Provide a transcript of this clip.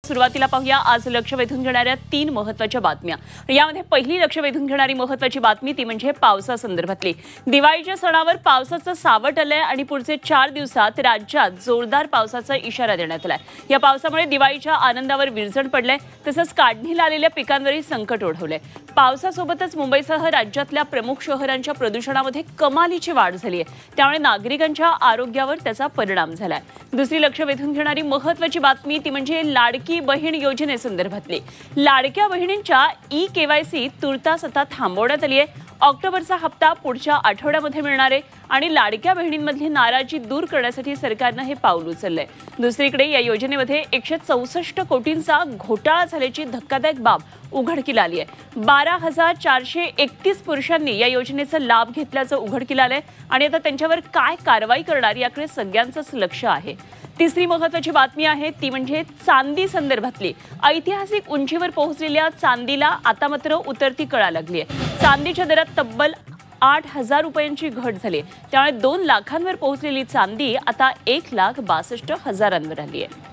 सुरुवातीला पाहूया आज लक्ष वेधून घेणाऱ्या 3 महत्त्वाच्या बातम्या। यामध्ये पहिली लक्ष वेधून घेणारी महत्त्वाची बातमी ती म्हणजे पावसासंदर्भातली। दिवाळीच्या सणावर पावसाचं सावट आलंय आणि पुढचे 4 दिवसात राज्यात जोरदार पावसाचा इशारा देण्यात आलाय। या पावसामुळे दिवाळीच्या आनंदावर विरजण पडलंय, तसंच काढणीला आलेल्या पिकांवरही संकट ओढवलंय। पावसासोबतच मुंबईसह राज्यातल्या प्रमुख शहरांच्या प्रदूषणामध्ये कमालीची वाढ झाली आहे, त्यामुळे नागरिकांच्या आरोग्यावर त्याचा परिणाम झालाय। दुसरी लक्ष वेधून घेणारी महत्त्वाची बातमी ती म्हणजे लाडकी बहीण योजनेसंदर्भातली। लाडक्या बहिणींच्या ई-केवायसी तुर्तास आता थांबवण्यात आली आहे। ऑक्टोबरचा हप्ता पुढच्या आठवड्यामध्ये मिळणार आहे आणि लाडक्या बहिणींमधली नाराजी दूर करण्यासाठी सरकारने हे पाऊल उचललंय। दुसरीकडे या योजनेमध्ये 164 कोटींचा घोटाळा झाल्याची धक्कादायक बाब उघडकीला आली आहे। 12,431 पुरुषांनी या योजनेचा लाभ घेतल्याचं उघडकीला आलंय आणि आता त्यांच्यावर काय कारवाई करणार याकडे सगळ्यांचंच लक्ष आहे। तिसरी महत्त्वाची बातमी आहे ती म्हणजे चांदी संदर्भातली। ऐतिहासिक उंचीवर पोहोचलेल्या चांदीला आता मात्र उतरती कळा लागली आहे। चांदीच्या दरात तब्बल 8,000 रुपयांची घट झाली, त्यामुळे 2 लाखांवर पोहोचलेली चांदी आता 1,62,000 आली आहे।